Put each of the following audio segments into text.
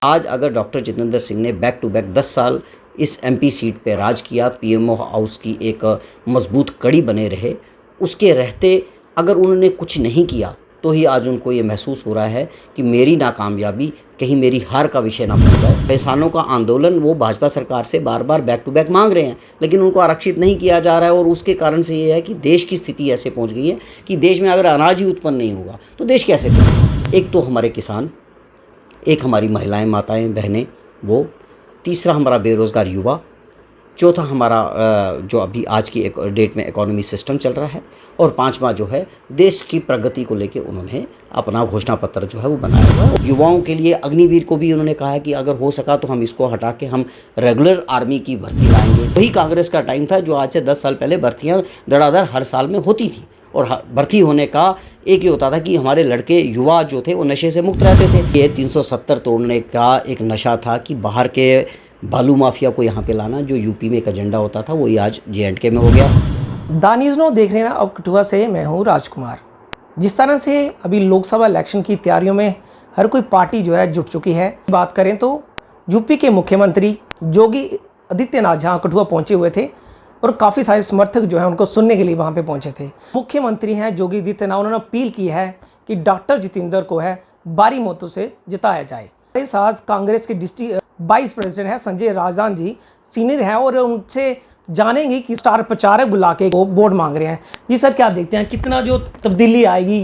आज अगर डॉक्टर जितेंद्र सिंह ने बैक टू बैक 10 साल इस एमपी सीट पे राज किया, पीएमओ हाउस की एक मजबूत कड़ी बने रहे, उसके रहते अगर उन्होंने कुछ नहीं किया तो ही आज उनको ये महसूस हो रहा है कि मेरी नाकामयाबी कहीं मेरी हार का विषय ना बन जाए। किसानों का आंदोलन वो भाजपा सरकार से बार बार बैक टू बैक मांग रहे हैं, लेकिन उनको आरक्षित नहीं किया जा रहा है। और उसके कारण से ये है कि देश की स्थिति ऐसे पहुंच गई है कि देश में अगर अनाज ही उत्पन्न नहीं होगा तो देश कैसे चलेगा। एक तो हमारे किसान, एक हमारी महिलाएं, माताएं, बहनें, वो तीसरा हमारा बेरोज़गार युवा, चौथा हमारा जो अभी आज की एक डेट में इकोनॉमी सिस्टम चल रहा है, और पांचवा जो है देश की प्रगति को लेके उन्होंने अपना घोषणा पत्र जो है वो बनाया हुआ है। युवाओं के लिए अग्निवीर को भी उन्होंने कहा है कि अगर हो सका तो हम इसको हटा के हम रेगुलर आर्मी की भर्ती लाएंगे। वही कांग्रेस का टाइम था जो आज से 10 साल पहले भर्तियाँ धड़ाधड़ हर साल में होती थी, और भर्ती होने का एक ही होता था कि हमारे लड़के युवा जो थे वो नशे से मुक्त रहते थे। ये 370 तोड़ने का एक नशा था कि बाहर के बालू माफिया को यहाँ पे लाना, जो यूपी में एक एजेंडा होता था, वही आज जे&के में हो गया। दानिश नो देख रहे हैं अब कठुआ से मैं हूँ राजकुमार। जिस तरह से अभी लोकसभा इलेक्शन की तैयारियों में हर कोई पार्टी जो है जुट चुकी है। बात करें तो यूपी के मुख्यमंत्री योगी आदित्यनाथ जहाँ कठुआ पहुँचे हुए थे और काफ़ी सारे समर्थक जो है उनको सुनने के लिए वहाँ पे पहुँचे थे। मुख्यमंत्री हैं योगी आदित्यनाथ, उन्होंने अपील की है कि डॉक्टर जितेंद्र को है भारी मतों से जिताया जाए। हमारे साथ कांग्रेस के डिस्ट्रिक्ट वाइस प्रेसिडेंट है संजय राजदान जी, सीनियर हैं, और उनसे जानेंगे कि स्टार प्रचारक बुला के वो वोट मांग रहे हैं। जी सर, क्या देखते हैं कितना जो तब्दीली आएगी?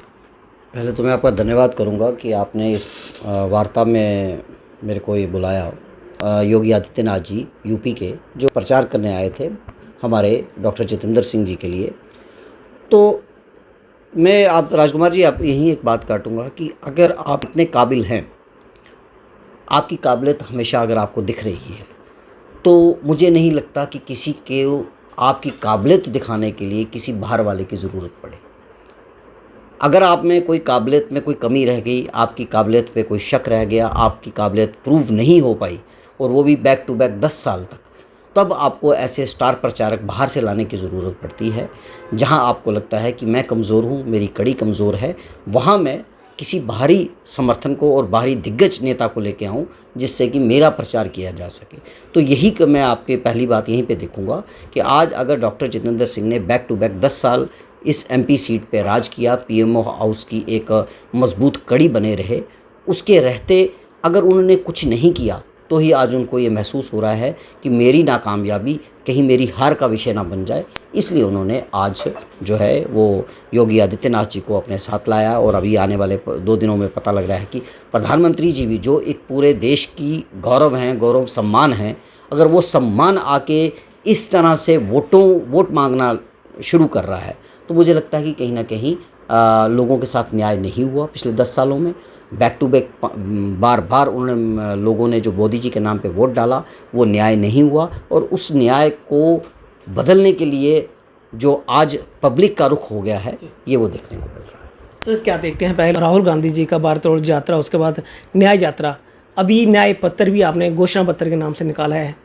पहले तो मैं आपका धन्यवाद करूंगा कि आपने इस वार्ता में मेरे को ये बुलाया। योगी आदित्यनाथ जी यूपी के जो प्रचार करने आए थे हमारे डॉक्टर जितेंद्र सिंह जी के लिए, तो मैं आप राजकुमार जी आप यहीं एक बात काटूंगा कि अगर आप इतने काबिल हैं, आपकी काबिलियत हमेशा अगर आपको दिख रही है, तो मुझे नहीं लगता कि किसी के आपकी काबिलियत दिखाने के लिए किसी बाहर वाले की ज़रूरत पड़े। अगर आप में कोई काबिलियत में कोई कमी रह गई, आपकी काबिलियत पे कोई शक रह गया, आपकी काबिलियत प्रूव नहीं हो पाई, और वो भी बैक टू बैक 10 साल तक, तब आपको ऐसे स्टार प्रचारक बाहर से लाने की ज़रूरत पड़ती है। जहां आपको लगता है कि मैं कमज़ोर हूं, मेरी कड़ी कमज़ोर है, वहां मैं किसी बाहरी समर्थन को और बाहरी दिग्गज नेता को लेके आऊं जिससे कि मेरा प्रचार किया जा सके। तो यही मैं आपके पहली बात यहीं पे देखूंगा कि आज अगर डॉक्टर जितेंद्र सिंह ने बैक टू बैक 10 साल इस एमपी सीट पे राज किया, पीएमओ हाउस की एक मजबूत कड़ी बने रहे, उसके रहते अगर उन्होंने कुछ नहीं किया तो ही आज उनको ये महसूस हो रहा है कि मेरी नाकामयाबी कहीं मेरी हार का विषय ना बन जाए। इसलिए उन्होंने आज जो है वो योगी आदित्यनाथ जी को अपने साथ लाया, और अभी आने वाले 2 दिनों में पता लग रहा है कि प्रधानमंत्री जी भी जो एक पूरे देश की गौरव हैं, गौरव सम्मान हैं, अगर वो सम्मान आके इस तरह से वोट मांगना शुरू कर रहा है, तो मुझे लगता है कि कहीं ना कहीं लोगों के साथ न्याय नहीं हुआ पिछले 10 सालों में। बैक टू बैक बार बार उन्होंने लोगों ने जो मोदी जी के नाम पे वोट डाला, वो न्याय नहीं हुआ, और उस न्याय को बदलने के लिए जो आज पब्लिक का रुख हो गया है, ये वो देखने को मिल रहा है। तो क्या देखते हैं, पहले राहुल गांधी जी का भारत जोड़ो यात्रा, उसके बाद न्याय यात्रा, अभी न्याय पत्र भी आपने घोषणा पत्र के नाम से निकाला है।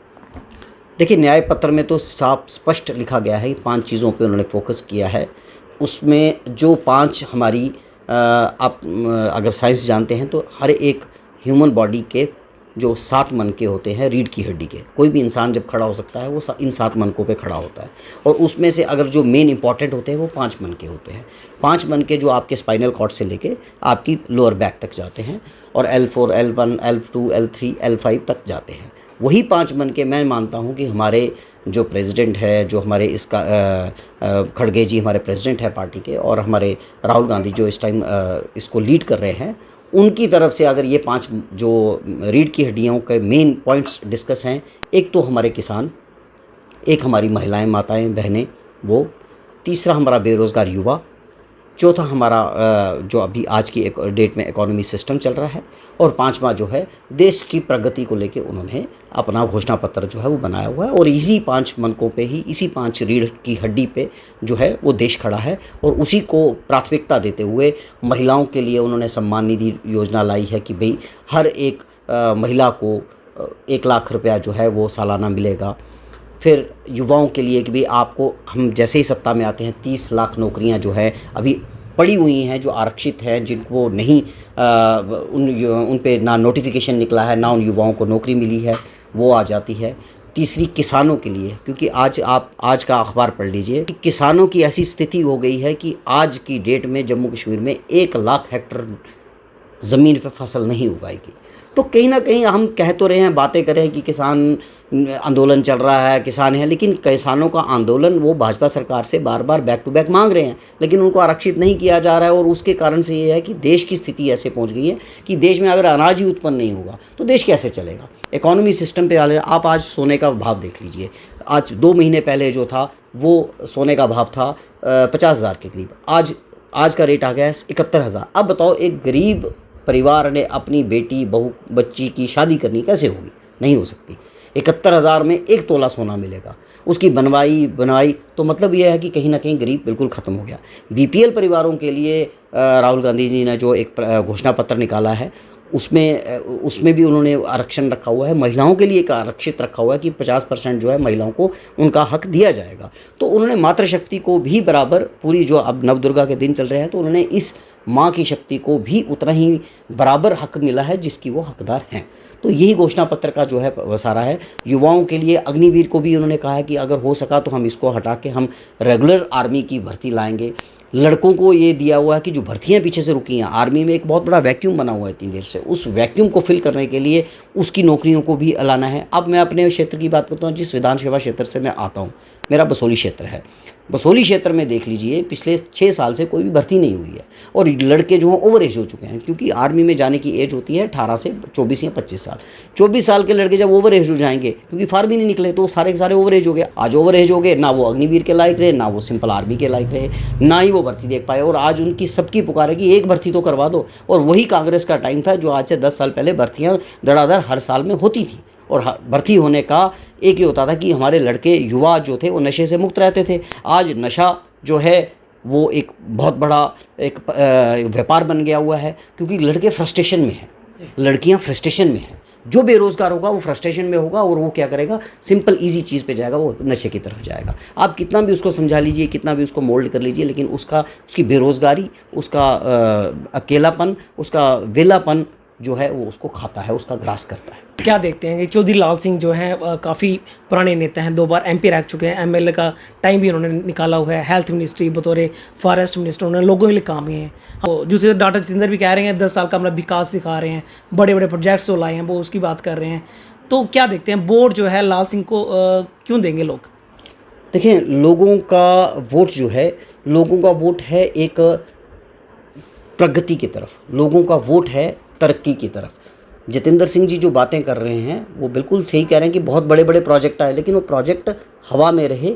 देखिए, न्याय पत्र में तो साफ स्पष्ट लिखा गया है, 5 चीज़ों पे उन्होंने फोकस किया है। उसमें जो 5 हमारी आप अगर साइंस जानते हैं तो हर एक ह्यूमन बॉडी के जो 7 मनके होते हैं, रीढ़ की हड्डी के, कोई भी इंसान जब खड़ा हो सकता है वो इन 7 मनकों पे खड़ा होता है, और उसमें से अगर जो मेन इंपॉर्टेंट होते हैं वो 5 मनके होते हैं। 5 मनके जो आपके स्पाइनल कॉर्ड से लेके आपकी लोअर बैक तक जाते हैं, और L4, L1, L2, L3, L5 तक जाते हैं। वही 5 मनके मैं मानता हूँ कि हमारे जो प्रेसिडेंट है, जो हमारे इसका खड़गे जी हमारे प्रेसिडेंट है पार्टी के, और हमारे राहुल गांधी जो इस टाइम इसको लीड कर रहे हैं, उनकी तरफ से अगर ये 5 जो रीढ़ की हड्डियों के मेन पॉइंट्स डिस्कस हैं, एक तो हमारे किसान, एक हमारी महिलाएं, माताएं, बहनें, वो तीसरा हमारा बेरोज़गार युवा, चौथा हमारा जो अभी आज की एक डेट में इकोनॉमी सिस्टम चल रहा है, और पांचवा जो है देश की प्रगति को लेके उन्होंने अपना घोषणा पत्र जो है वो बनाया हुआ है। और इसी 5 मनकों पे ही, इसी 5 रीढ़ की हड्डी पे जो है वो देश खड़ा है, और उसी को प्राथमिकता देते हुए महिलाओं के लिए उन्होंने सम्मान निधि योजना लाई है कि भाई हर एक महिला को 1 लाख रुपया जो है वो सालाना मिलेगा। फिर युवाओं के लिए कि भाई आपको, हम जैसे ही सत्ता में आते हैं 30 लाख नौकरियां जो है अभी पड़ी हुई हैं, जो आरक्षित हैं, जिनको नहीं उन पे ना नोटिफिकेशन निकला है, ना उन युवाओं को नौकरी मिली है, वो आ जाती है। तीसरी किसानों के लिए, क्योंकि आज का अखबार पढ़ लीजिए कि किसानों की ऐसी स्थिति हो गई है कि आज की डेट में जम्मू कश्मीर में 1 लाख हेक्टर ज़मीन पे फसल नहीं उगाएगी। तो कहीं ना कहीं हम कह तो रहे हैं, बातें कर रहे हैं कि किसान आंदोलन चल रहा है, किसान है, लेकिन किसानों का आंदोलन वो भाजपा सरकार से बार बार बैक टू बैक मांग रहे हैं, लेकिन उनको आरक्षित नहीं किया जा रहा है। और उसके कारण से ये है कि देश की स्थिति ऐसे पहुंच गई है कि देश में अगर अनाज ही उत्पन्न नहीं होगा तो देश कैसे चलेगा। इकोनॉमी सिस्टम पे आप आज सोने का भाव देख लीजिए। आज 2 महीने पहले जो था वो सोने का भाव था 50,000 के करीब, आज का रेट आ गया है 71,000। अब बताओ, एक गरीब परिवार ने अपनी बेटी बहू बच्ची की शादी करनी कैसे होगी? नहीं हो सकती। 71,000 में 1 तोला सोना मिलेगा, उसकी बनवाई तो मतलब यह है कि कहीं ना कहीं गरीब बिल्कुल ख़त्म हो गया। बीपीएल परिवारों के लिए राहुल गांधी जी ने जो एक घोषणा पत्र निकाला है, उसमें भी उन्होंने आरक्षण रखा हुआ है। महिलाओं के लिए एक आरक्षित रखा हुआ है कि 50% जो है महिलाओं को उनका हक दिया जाएगा। तो उन्होंने मातृशक्ति को भी बराबर, पूरी जो अब नवदुर्गा के दिन चल रहे हैं, तो उन्होंने इस माँ की शक्ति को भी उतना ही बराबर हक मिला है जिसकी वो हकदार हैं। तो यही घोषणा पत्र का जो है सारा है। युवाओं के लिए अग्निवीर को भी उन्होंने कहा है कि अगर हो सका तो हम इसको हटा के हम रेगुलर आर्मी की भर्ती लाएंगे। लड़कों को ये दिया हुआ है कि जो भर्तियां पीछे से रुकी हैं, आर्मी में एक बहुत बड़ा वैक्यूम बना हुआ है इतनी देर से, उस वैक्यूम को फिल करने के लिए उसकी नौकरियों को भी लाना है। अब मैं अपने क्षेत्र की बात करता हूँ, जिस विधानसभा क्षेत्र से मैं आता हूँ, मेरा बसोली क्षेत्र है। बसोली क्षेत्र में देख लीजिए, पिछले 6 साल से कोई भी भर्ती नहीं हुई है और लड़के जो हैं ओवर एज हो चुके हैं, क्योंकि आर्मी में जाने की एज होती है 18 से 24 या 25 साल। 24 साल के लड़के जब ओवर एज हो जाएंगे, क्योंकि फार्म ही नहीं निकले, तो सारे के सारे ओवर एज हो गए। आज ओवर एज हो गए, ना वो अग्निवीर के लायक रहे, ना वो सिंपल आर्मी के लायक रहे, ना ही वो भर्ती देख पाए। और आज उनकी सबकी पुकार है कि एक भर्ती तो करवा दो। और वही कांग्रेस का टाइम था जो आज से 10 साल पहले भर्तियाँ धड़ाधड़ हर साल में होती थी। और भर्ती होने का एक ही होता था कि हमारे लड़के युवा जो थे वो नशे से मुक्त रहते थे। आज नशा जो है वो एक बहुत बड़ा एक व्यापार बन गया हुआ है, क्योंकि लड़के फ्रस्ट्रेशन में हैं, लड़कियां फ्रस्ट्रेशन में हैं। जो बेरोज़गार होगा वो फ्रस्ट्रेशन में होगा और वो क्या करेगा, सिंपल इजी चीज़ पे जाएगा, वो नशे की तरफ जाएगा। आप कितना भी उसको समझा लीजिए, कितना भी उसको मोल्ड कर लीजिए, लेकिन उसकी बेरोज़गारी, उसका अकेलापन, उसका वेलापन जो है वो उसको खाता है, उसका ग्रास करता है। क्या देखते हैं कि चौधरी लाल सिंह जो हैं काफ़ी पुराने नेता हैं, 2 बार MP रह चुके हैं, MLA का टाइम भी उन्होंने निकाला हुआ है, हेल्थ मिनिस्ट्री बतौर फॉरेस्ट मिनिस्टर उन्होंने लोगों के लिए काम किए हैं। तो दूसरे डॉक्टर जितेंद्र भी कह रहे हैं 10 साल का अपना विकास दिखा रहे हैं, बड़े बड़े प्रोजेक्ट्स वो लाए हैं, वो उसकी बात कर रहे हैं। तो क्या देखते हैं, वोट जो है लाल सिंह को क्यों देंगे लोग? देखिए, लोगों का वोट जो है, लोगों का वोट है एक प्रगति की तरफ, लोगों का वोट है तरक्की की तरफ। जितेंद्र सिंह जी जो बातें कर रहे हैं वो बिल्कुल सही कह रहे हैं कि बहुत बड़े बड़े प्रोजेक्ट आए, लेकिन वो प्रोजेक्ट हवा में रहे,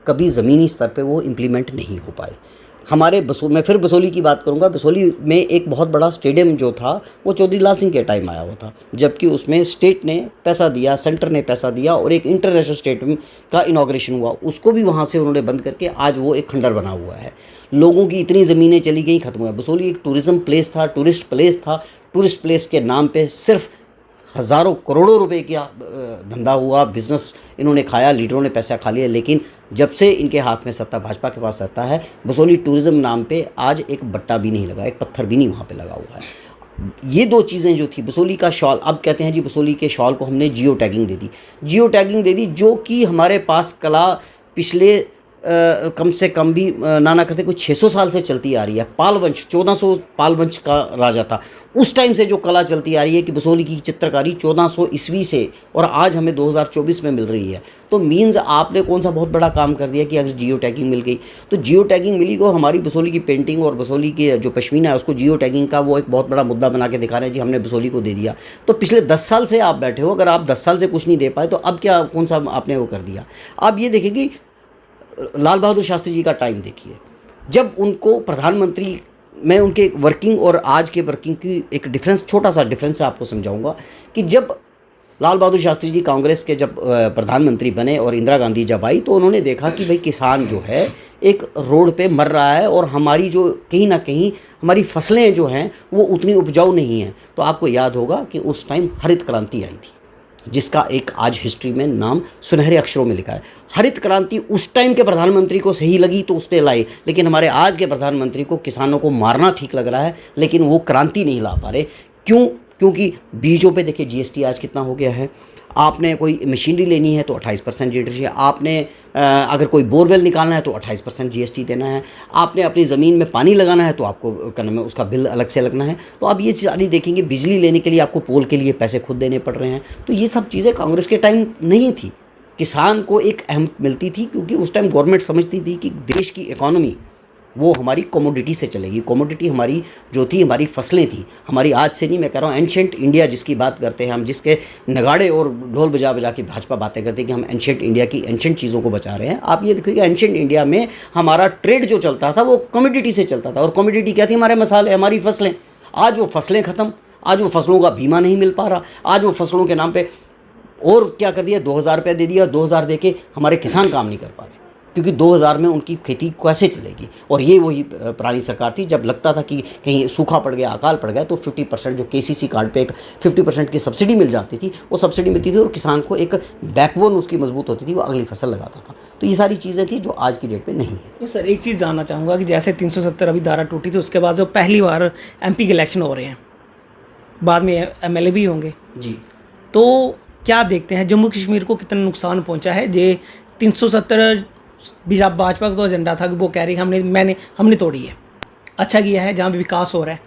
कभी ज़मीनी स्तर पे वो इम्प्लीमेंट नहीं हो पाए। मैं फिर बसोली की बात करूंगा। बसोली में एक बहुत बड़ा स्टेडियम जो था वो चौधरी लाल सिंह के टाइम आया हुआ था, जबकि उसमें स्टेट ने पैसा दिया, सेंटर ने पैसा दिया और एक इंटरनेशनल स्टेडियम का इनॉग्रेशन हुआ। उसको भी वहाँ से उन्होंने बंद करके आज वो एक खंडर बना हुआ है। लोगों की इतनी ज़मीनें चली गई, ख़त्म हुआ। बसोली एक टूरिज़्म प्लेस था, टूरिस्ट प्लेस था। टूरिस्ट प्लेस के नाम पे सिर्फ हज़ारों करोड़ों रुपए का धंधा हुआ, बिज़नेस इन्होंने खाया, लीडरों ने पैसा खा लिया। लेकिन जब से इनके हाथ में सत्ता, भाजपा के पास सत्ता है, बसोली टूरिज़्म नाम पे आज एक बट्टा भी नहीं लगा, एक पत्थर भी नहीं वहाँ पे लगा हुआ है। ये 2 चीज़ें जो थी, बसोली का शॉल, अब कहते हैं जी बसोली के शॉल को हमने जियो टैगिंग दे दी, जो कि हमारे पास कला पिछले कम से कम भी नाना करते कुछ 600 साल से चलती आ रही है। पाल वंश, 1400 पाल वंश का राजा था, उस टाइम से जो कला चलती आ रही है कि बसोली की चित्रकारी 1400 ईस्वी से, और आज हमें 2024 में मिल रही है। तो मीन्स आपने कौन सा बहुत बड़ा काम कर दिया कि अगर जियो टैगिंग मिल गई, तो जियो टैगिंग मिली और हमारी बसोली की पेंटिंग और बसोली की जो पश्मीना है उसको जियो टैगिंग का वो एक बहुत बड़ा मुद्दा बना के दिखा रहे हैं जी हमने बसोली को दे दिया। तो पिछले 10 साल से आप बैठे हो, अगर आप 10 साल से कुछ नहीं दे पाए तो अब क्या, कौन सा आपने वो कर दिया। आप ये देखिए कि लाल बहादुर शास्त्री जी का टाइम देखिए, जब उनको प्रधानमंत्री, मैं उनके वर्किंग और आज के वर्किंग की एक डिफरेंस, छोटा सा डिफरेंस आपको समझाऊंगा कि जब लाल बहादुर शास्त्री जी कांग्रेस के जब प्रधानमंत्री बने और इंदिरा गांधी जब आई, तो उन्होंने देखा कि भाई किसान जो है एक रोड पे मर रहा है और हमारी जो कहीं ना कहीं हमारी फसलें जो हैं वो उतनी उपजाऊ नहीं हैं। तो आपको याद होगा कि उस टाइम हरित क्रांति आई थी। जिसका एक आज हिस्ट्री में नाम सुनहरे अक्षरों में लिखा है। हरित क्रांति उस टाइम के प्रधानमंत्री को सही लगी तो उसने लाई, लेकिन हमारे आज के प्रधानमंत्री को किसानों को मारना ठीक लग रहा है, लेकिन वो क्रांति नहीं ला पा रहे। क्यों? क्योंकि बीजों पे देखिए जीएसटी आज कितना हो गया है। आपने कोई मशीनरी लेनी है तो 28% जीएसटी है। आपने अगर कोई बोरवेल निकालना है तो 28% जीएसटी देना है। आपने अपनी ज़मीन में पानी लगाना है तो आपको करना में उसका बिल अलग से लगना है। तो आप ये सारी देखेंगे, बिजली लेने के लिए आपको पोल के लिए पैसे खुद देने पड़ रहे हैं। तो ये सब चीज़ें कांग्रेस के टाइम नहीं थी। किसान को एक अहम मिलती थी, क्योंकि उस टाइम गवर्नमेंट समझती थी कि देश की इकोनॉमी वो हमारी कमोडिटी से चलेगी। कमोडिटी हमारी जो थी, हमारी फसलें थी। हमारी आज से नहीं, मैं कह रहा हूँ एंशेंट इंडिया जिसकी बात करते हैं हम, जिसके नगाड़े और ढोल बजा बजा के भाजपा बातें करती है कि हम एंशेंट इंडिया की एंशेंट चीज़ों को बचा रहे हैं। आप ये देखिए कि एंशेंट इंडिया में हमारा ट्रेड जो चलता था वो कमोडिटी से चलता था। और कमोडिटी क्या थी? हमारे मसाले, हमारी फसलें। आज वो फसलें ख़त्म, आज वो फसलों का बीमा नहीं मिल पा रहा। आज वो फसलों के नाम पे और क्या कर दिया, 2000 रुपये दे दिया, 2000 दे के हमारे किसान काम नहीं कर पा रहे, क्योंकि 2000 में उनकी खेती कैसे चलेगी। और ये वही पुरानी सरकार थी, जब लगता था कि कहीं सूखा पड़ गया, अकाल पड़ गया, तो 50% जो केसीसी कार्ड पे एक 50% की सब्सिडी मिल जाती थी, वो सब्सिडी मिलती थी और किसान को एक बैकबोन उसकी मजबूत होती थी, वो अगली फसल लगाता था। तो ये सारी चीज़ें थी जो आज की डेट पे नहीं है। तो सर एक चीज़ जानना चाहूँगा कि जैसे 370 अभी धारा टूटी थी, उसके बाद जो पहली बार एमपी के इलेक्शन हो रहे हैं, बाद में एमएलए भी होंगे जी, तो क्या देखते हैं जम्मू कश्मीर को कितना नुकसान पहुंचा है? जे 370 भी जब भाजपा का तो एजेंडा था कि वो कह रही हमने तोड़ी है, अच्छा किया है जहाँ भी विकास हो रहा है।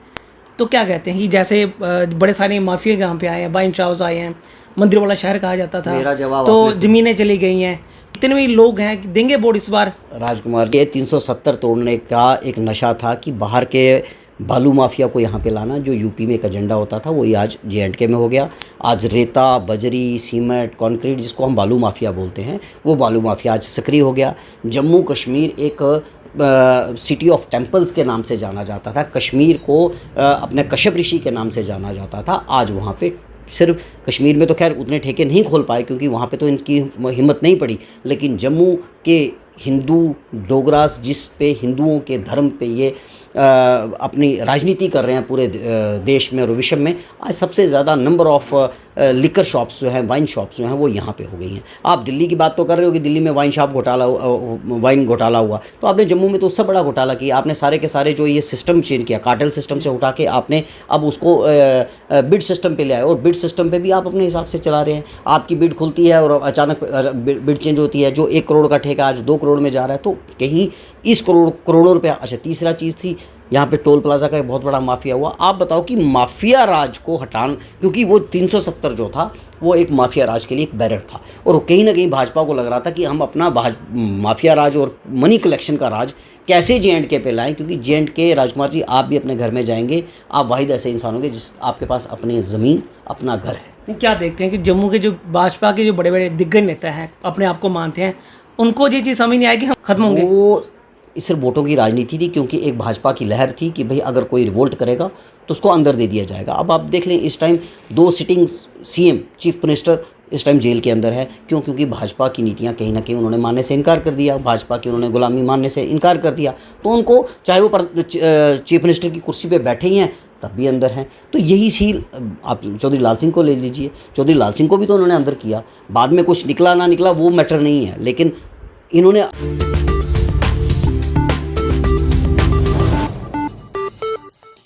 तो क्या कहते हैं कि जैसे बड़े सारे माफिया जहाँ पे आए हैं, वाइन शॉप्स आए हैं, मंदिर वाला शहर कहा जाता था, मेरा जवाब तो ज़मीनें चली गई हैं, इतने भी लोग हैं कि देंगे वोट इस बार? राजकुमार, ये 370 तोड़ने का एक नशा था कि बाहर के बालू माफिया को यहाँ पे लाना, जो यूपी में एक एजेंडा होता था, वही आज जे&के में हो गया। आज रेता, बजरी, सीमेंट, कंक्रीट, जिसको हम बालू माफिया बोलते हैं, वो बालू माफिया आज सक्रिय हो गया। जम्मू कश्मीर एक सिटी ऑफ टेम्पल्स के नाम से जाना जाता था, कश्मीर को अपने कश्यप ऋषि के नाम से जाना जाता था। आज वहाँ पे सिर्फ कश्मीर में तो खैर उतने ठेके नहीं खोल पाए, क्योंकि वहाँ पे तो इनकी हिम्मत नहीं पड़ी, लेकिन जम्मू के हिंदू डोगरास, जिस पे हिंदुओं के धर्म पे ये अपनी राजनीति कर रहे हैं पूरे देश में और विश्व में, आज सबसे ज़्यादा नंबर ऑफ लिकर शॉप्स जो हैं, वाइन शॉप्स जो हैं, वो यहाँ पे हो गई हैं। आप दिल्ली की बात तो कर रहे हो कि दिल्ली में वाइन शॉप घोटाला, वाइन घोटाला हुआ, तो आपने जम्मू में तो उससे बड़ा घोटाला किया। आपने सारे के सारे जो ये सिस्टम चेंज किया, कार्टेल सिस्टम से उठा के आपने अब उसको बिड सिस्टम पे ले आए, और बिड सिस्टम पे भी आप अपने हिसाब से चला रहे हैं। आपकी बिड खुलती है और अचानक बिड चेंज होती है, जो 1 करोड़ का ठेका आज 2 करोड़ में जा रहा है, तो कहीं इस करोड़ों रुपया। अच्छा, तीसरा चीज़ थी यहाँ पे टोल प्लाजा का एक बहुत बड़ा माफिया हुआ। आप बताओ कि माफिया राज को हटाना, क्योंकि वो 370 जो था वो एक माफिया राज के लिए एक बैरियर था, और कहीं ना कहीं भाजपा को लग रहा था कि हम अपना माफिया राज और मनी कलेक्शन का राज कैसे जे&के पे लाएं, क्योंकि जे&के, राजकुमार जी, आप भी अपने घर में जाएंगे, आप वाहिद ऐसे इंसान होंगे जिस आपके पास अपनी ज़मीन, अपना घर है। क्या देखते हैं कि जम्मू के जो भाजपा के जो बड़े बड़े दिग्गज नेता हैं, अपने आप को मानते हैं, उनको ये चीज़ समझ नहीं आएगी हम खत्म होंगे? वो सिर्फ वोटों की राजनीति थी, क्योंकि एक भाजपा की लहर थी कि भाई अगर कोई रिवोल्ट करेगा तो उसको अंदर दे दिया जाएगा। अब आप देख लें, इस time 2 sitting CM, chief minister इस टाइम जेल के अंदर है। क्यों? क्योंकि भाजपा की नीतियां कहीं ना कहीं उन्होंने मानने से इनकार कर दिया, भाजपा की उन्होंने गुलामी मानने से इनकार कर दिया, तो उनको चाहे वो चीफ मिनिस्टर की कुर्सी पे बैठे ही हैं तब भी अंदर हैं। तो यही सील आप चौधरी लाल सिंह को ले लीजिए, चौधरी लाल सिंह को भी तो उन्होंने अंदर किया, बाद में कुछ निकला ना निकला वो मैटर नहीं है, लेकिन इन्होंने